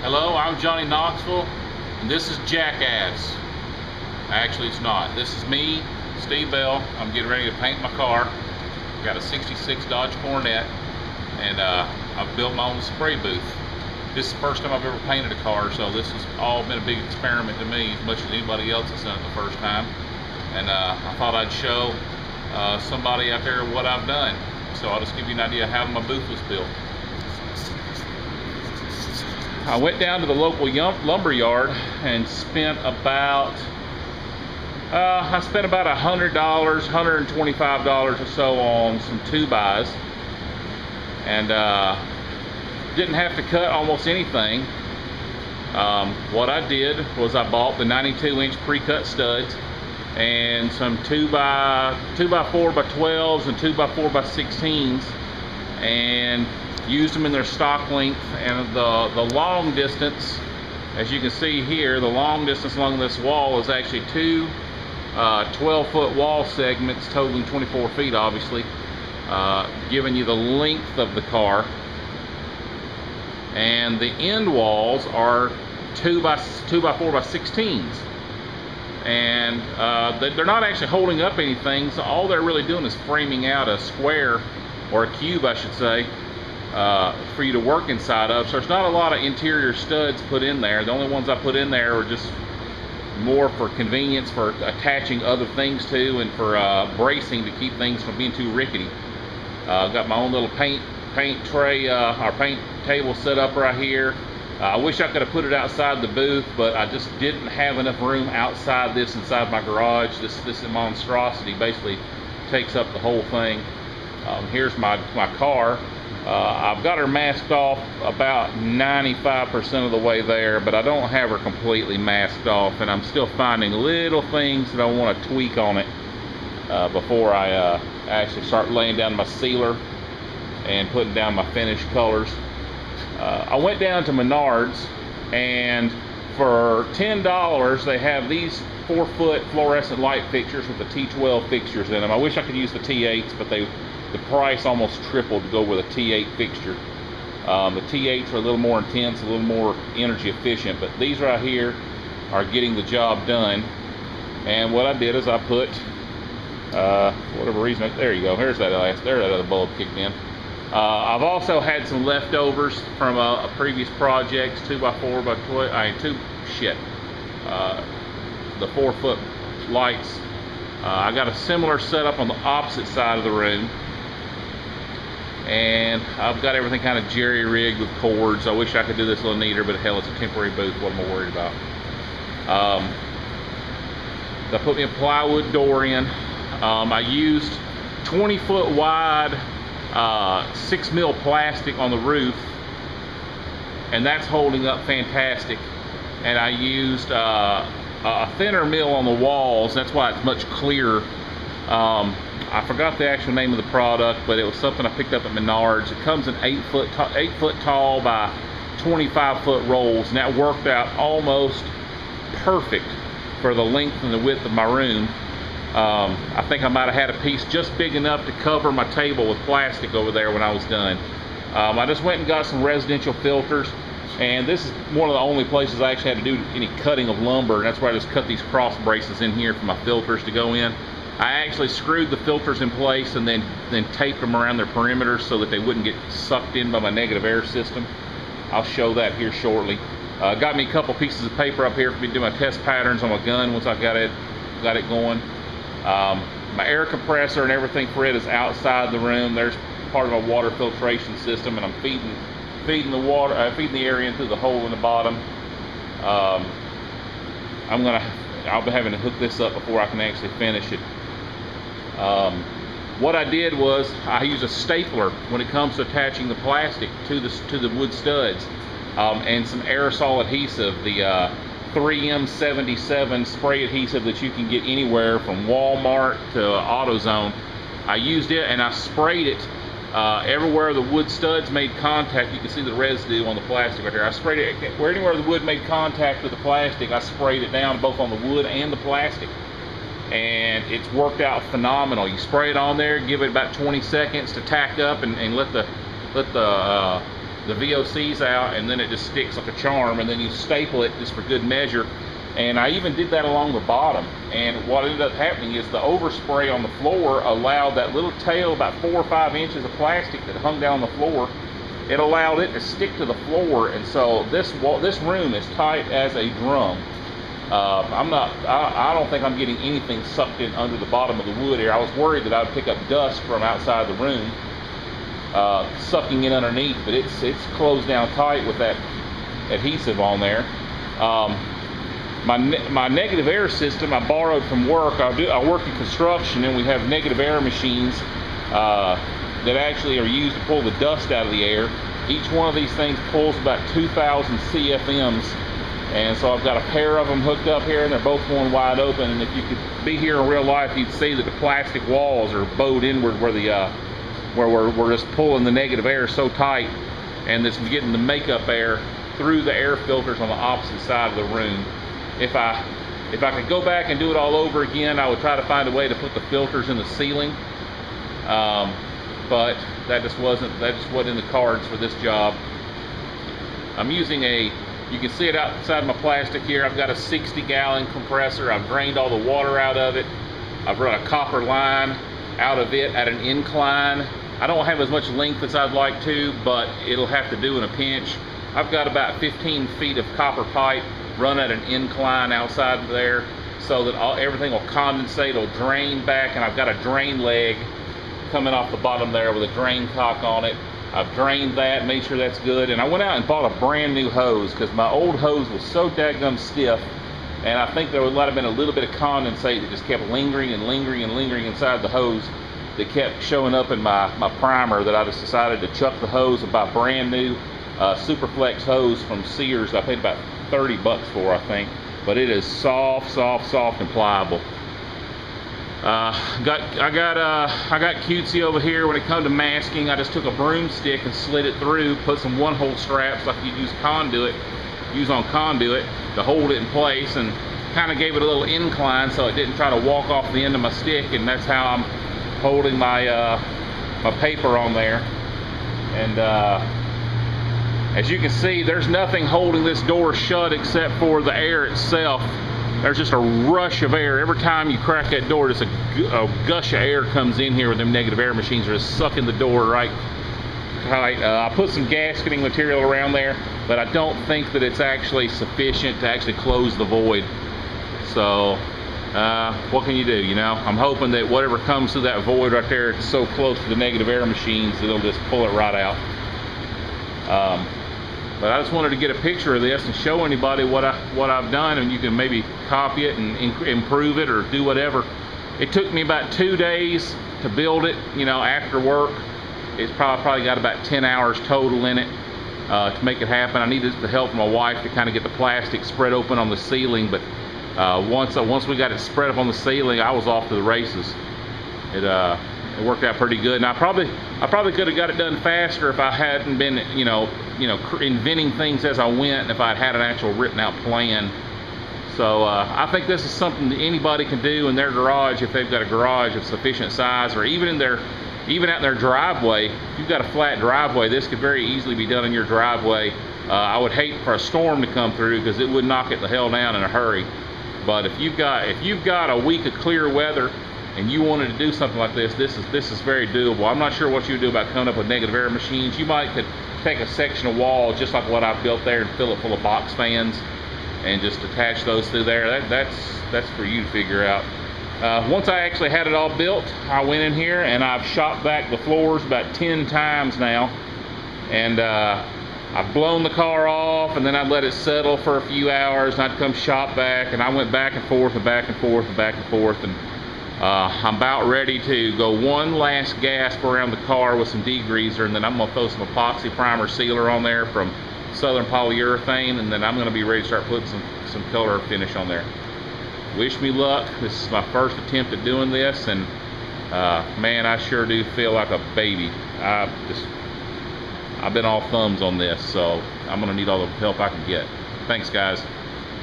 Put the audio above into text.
Hello, I'm Johnny Knoxville, and this is Jackass. Actually, it's not. This is me, Steve Bell. I'm getting ready to paint my car. Got a 66 Dodge Coronet, and I've built my own spray booth. This is the first time I've ever painted a car, so this has all been a big experiment to me, as much as anybody else has done it the first time. And I thought I'd show somebody out there what I've done. So I'll just give you an idea of how my booth was built. I went down to the local lumber yard and spent about $100, $125 or so on some 2x, and didn't have to cut almost anything. What I did was I bought the 92-inch pre-cut studs and some 2x4x12s and 2x4x16s, and used them in their stock length. And the long distance, as you can see here, the long distance along this wall is actually two 12-foot wall segments totaling 24 feet, obviously, giving you the length of the car. And the end walls are 2x4x16s, and they're not actually holding up anything, so all they're really doing is framing out a square, or a cube I should say, for you to work inside of. So there's not a lot of interior studs put in there. The only ones I put in there are just more for convenience, for attaching other things to, and for bracing to keep things from being too rickety. I've got my own little paint tray, our paint table set up right here. I wish I could have put it outside the booth, but I just didn't have enough room outside this, inside my garage. This monstrosity basically takes up the whole thing. Here's my car. I've got her masked off about 95% of the way there, but I don't have her completely masked off, and I'm still finding little things that I want to tweak on it before I actually start laying down my sealer and putting down my finished colors. I went down to Menards, and for $10 they have these 4-foot fluorescent light fixtures with the T12 fixtures in them. I wish I could use the T8s, but the price almost tripled to go with a T8 fixture. The T8s are a little more intense, a little more energy efficient, but these right here are getting the job done. And what I did is I put, whatever reason, there you go, there's that other bulb kicked in. I've also had some leftovers from a previous project, 2x4x12, the 4-foot lights. I got a similar setup on the opposite side of the room, and I've got everything kind of jerry-rigged with cords. I wish I could do this a little neater, but hell, it's a temporary booth. What am I worried about? I put me a plywood door in. I used 20-foot wide 6mm plastic on the roof, and that's holding up fantastic. And I used a thinner mill on the walls. That's why it's much clearer. I forgot the actual name of the product, but it was something I picked up at Menards. It comes in 8 foot tall by 25-foot rolls, and that worked out almost perfect for the length and the width of my room. I think I might have had a piece just big enough to cover my table with plastic over there when I was done. I just went and got some residential filters, and this is one of the only places I actually had to do any cutting of lumber, and that's where I just cut these cross braces in here for my filters to go in. I actually screwed the filters in place and then taped them around their perimeters so that they wouldn't get sucked in by my negative air system. I'll show that here shortly. Got me a couple pieces of paper up here for me to do my test patterns on my gun once I got it going. My air compressor and everything for it is outside the room. There's part of a water filtration system, and I'm feeding the water, feeding the air in through the hole in the bottom. I'll be having to hook this up before I can actually finish it. What I did was I use a stapler when it comes to attaching the plastic to the wood studs, and some aerosol adhesive, the 3M77 spray adhesive that you can get anywhere from Walmart to AutoZone. I used it and I sprayed it everywhere the wood studs made contact. You can see the residue on the plastic right there. I sprayed it anywhere the wood made contact with the plastic. I sprayed it down both on the wood and the plastic, and it's worked out phenomenal. You spray it on there, give it about 20 seconds to tack up, and let the the VOCs out, and then it just sticks like a charm, and then you staple it just for good measure. And I even did that along the bottom, and what ended up happening is the overspray on the floor allowed that little tail, about 4 or 5 inches of plastic that hung down the floor, it allowed it to stick to the floor. And so this room is tight as a drum. I don't think I'm getting anything sucked in under the bottom of the wood here. I was worried that I would pick up dust from outside the room sucking in underneath, but it's closed down tight with that adhesive on there. My negative air system I borrowed from work. I work in construction, and we have negative air machines that actually are used to pull the dust out of the air. Each one of these things pulls about 2,000 CFMs, and so I've got a pair of them hooked up here, and they're both going wide open. And if you could be here in real life, you'd see that the plastic walls are bowed inward where we're just pulling the negative air so tight, and this is getting the makeup air through the air filters on the opposite side of the room. If I could go back and do it all over again, I would try to find a way to put the filters in the ceiling, but that just wasn't in the cards for this job. I'm using you can see it outside my plastic here. I've got a 60-gallon compressor. I've drained all the water out of it. I've run a copper line out of it at an incline. I don't have as much length as I'd like to, but it'll have to do in a pinch. I've got about 15 feet of copper pipe run at an incline outside there, so that everything will condensate, it'll drain back, and I've got a drain leg coming off the bottom there with a drain cock on it. I've drained that, made sure that's good, and I went out and bought a brand new hose because my old hose was so daggum stiff, and I think there might have been a little bit of condensate that just kept lingering and lingering and lingering inside the hose that kept showing up in my primer, that I just decided to chuck the hose and buy brand new Superflex hose from Sears. I paid about 30 bucks for, I think, but it is soft and pliable. I got cutesy over here when it comes to masking. I just took a broomstick and slid it through, put some one-hole straps like you use on conduit to hold it in place, and kind of gave it a little incline so it didn't try to walk off the end of my stick, and that's how I'm holding my my paper on there. And as you can see, there's nothing holding this door shut except for the air itself. There's just a rush of air. Every time you crack that door, just a gush of air comes in here with them negative air machines. They're just sucking the door right tight. I put some gasketing material around there, but I don't think that it's actually sufficient to actually close the void. So what can you do, you know? I'm hoping that whatever comes through that void right there, it's so close to the negative air machines that it'll just pull it right out. But I just wanted to get a picture of this and show anybody what I've done, and you can maybe copy it and improve it or do whatever. It took me about 2 days to build it, you know, after work. It's probably got about 10 hours total in it to make it happen. I needed the help from my wife to kind of get the plastic spread open on the ceiling, but once we got it spread up on the ceiling, I was off to the races. It worked out pretty good, and I probably could have got it done faster if I hadn't been, you know, inventing things as I went, and if I'd had an actual written out plan. So I think this is something that anybody can do in their garage if they've got a garage of sufficient size, or even out in their driveway. If you've got a flat driveway, this could very easily be done in your driveway. I would hate for a storm to come through because it would knock it the hell down in a hurry. But if you've got a week of clear weather and you wanted to do something like this, this is very doable. I'm not sure what you would do about coming up with negative air machines. You could take a section of wall just like what I've built there and fill it full of box fans and just attach those through there. That's for you to figure out. Once I actually had it all built, I went in here and I've shot back the floors about 10 times now, and I've blown the car off, and then I'd let it settle for a few hours, and I'd come shop back, and I went back and forth and back and forth and back and forth, and I'm about ready to go one last gasp around the car with some degreaser, and then I'm going to throw some epoxy primer sealer on there from Southern Polyurethane, and then I'm going to be ready to start putting some color finish on there. Wish me luck. This is my first attempt at doing this, and man, I sure do feel like a baby. I've been all thumbs on this, so I'm going to need all the help I can get. Thanks, guys.